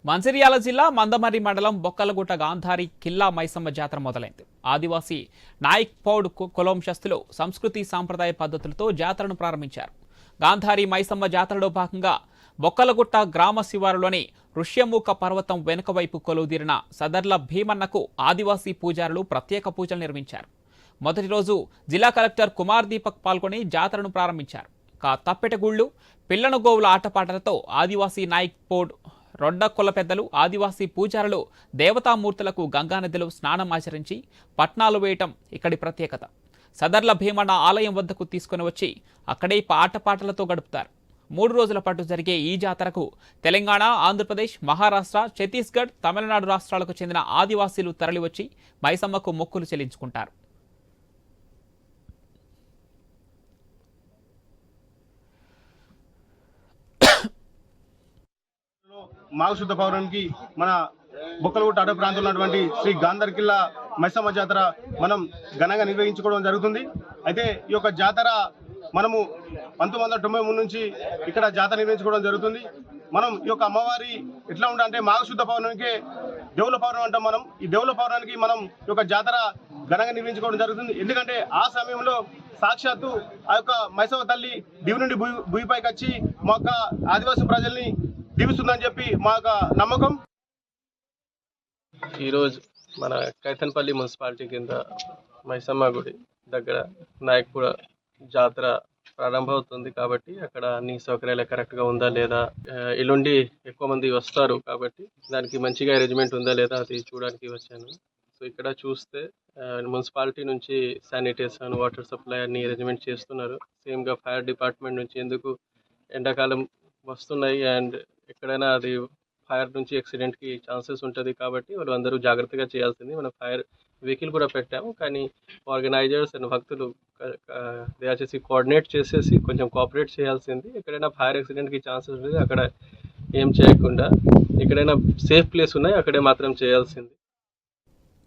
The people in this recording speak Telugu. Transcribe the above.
మంచిర్యాల జిల్లా మందమర్రి మండలం బొక్కలగుట్ట గాంధారి కిల్లా మైసమ్మ జాతర మొదలైంది. ఆదివాసీ నాయక్ పౌడ్ కులంశస్తులు సంస్కృతి సాంప్రదాయ పద్ధతులతో జాతరను ప్రారంభించారు. గాంధారి మైసమ్మ జాతరలో భాగంగా బొక్కలగుట్ట గ్రామ శివారులోని ఋష్యముఖ పర్వతం వెనుక వైపు కొలువుదీరిన సదర్ల భీమన్నకు ఆదివాసీ పూజారులు ప్రత్యేక పూజలు నిర్వహించారు. మొదటి రోజు జిల్లా కలెక్టర్ కుమార్ దీపక్ పాల్గొని జాతరను ప్రారంభించారు. తప్పెటగుళ్లు, పిల్లనగోవుల ఆటపాటలతో ఆదివాసీ నాయక్ పౌడ్ రొడ్డ కొల్ల పెద్దలు, ఆదివాసీ పూజారులు దేవతామూర్తులకు గంగానదిలో స్నానం ఆచరించి పట్నాలు వేయటం ఇక్కడి ప్రత్యేకత. సదర్ల భీమన్న ఆలయం వద్దకు తీసుకుని వచ్చి అక్కడే ఆటపాటలతో గడుపుతారు. 3 రోజుల పాటు జరిగే ఈ జాతరకు తెలంగాణ, ఆంధ్రప్రదేశ్, మహారాష్ట్ర, ఛత్తీస్గఢ్, తమిళనాడు రాష్ట్రాలకు చెందిన ఆదివాసీలు తరలివచ్చి మైసమ్మకు మొక్కులు చెల్లించుకుంటారు. మాఘశుద్ధ పౌర్ణమికి మన బొక్కలగుట్ట అడవి ప్రాంతంలో ఉన్నటువంటి శ్రీ గాంధారి కిల్లా మైసమ్మ జాతర మనం ఘనంగా నిర్వహించుకోవడం జరుగుతుంది. అయితే ఈ యొక్క జాతర మనము 1993 నుంచి ఇక్కడ జాతర నిర్వహించుకోవడం జరుగుతుంది. మనం ఈ యొక్క అమ్మవారి ఎట్లా ఉంటే మాఘశుద్ధ పౌర్ణమికే దేవుల పౌర్ణమి అంటాం. మనం ఈ దేవుల పౌర్ణమికి మనం ఈ యొక్క జాతర ఘనంగా నిర్వహించుకోవడం జరుగుతుంది. ఎందుకంటే ఆ సమయంలో సాక్షాత్తు ఆ యొక్క మైసమ్మ తల్లి దివి నుండి భూమిపైకి వచ్చి మా యొక్క ఆదివాసీ ప్రజల్ని దీవిస్తుందని చెప్పి మా యొక్క నమ్మకం. ఈరోజు మన కైతన్పల్లి మున్సిపాలిటీ కింద మైసమ్మ గుడి దగ్గర నాయక్పూడ జాతర ప్రారంభమవుతుంది. కాబట్టి అక్కడ అన్ని సౌకర్యాలు కరెక్ట్గా ఉందా లేదా, ఎల్లుండి ఎక్కువ మంది వస్తారు కాబట్టి దానికి మంచిగా అరేంజ్మెంట్ ఉందా లేదా అది చూడడానికి వచ్చాను. సో ఇక్కడ చూస్తే మున్సిపాలిటీ నుంచి శానిటేషన్, వాటర్ సప్లై అన్ని అరేంజ్మెంట్ చేస్తున్నారు. సేమ్గా ఫైర్ డిపార్ట్మెంట్ నుంచి ఎందుకు ఎండాకాలం వస్తున్నాయి అండ్ ఎక్కడైనా అది ఫైర్ నుంచి యాక్సిడెంట్కి ఛాన్సెస్ ఉంటుంది కాబట్టి వాళ్ళు అందరూ జాగ్రత్తగా చేయాల్సింది. మనం ఫైర్ వెహికల్ కూడా పెట్టాము, కానీ ఆర్గనైజర్స్ అండ్ భక్తులు దయచేసి కోఆర్డినేట్ చేసేసి కొంచెం కోఆపరేట్ చేయాల్సింది. ఎక్కడైనా ఫైర్ యాక్సిడెంట్కి ఛాన్సెస్ ఉంటుంది అక్కడ ఏం చేయకుండా, ఎక్కడైనా సేఫ్ ప్లేస్ ఉన్నాయి అక్కడే మాత్రం చేయాల్సింది.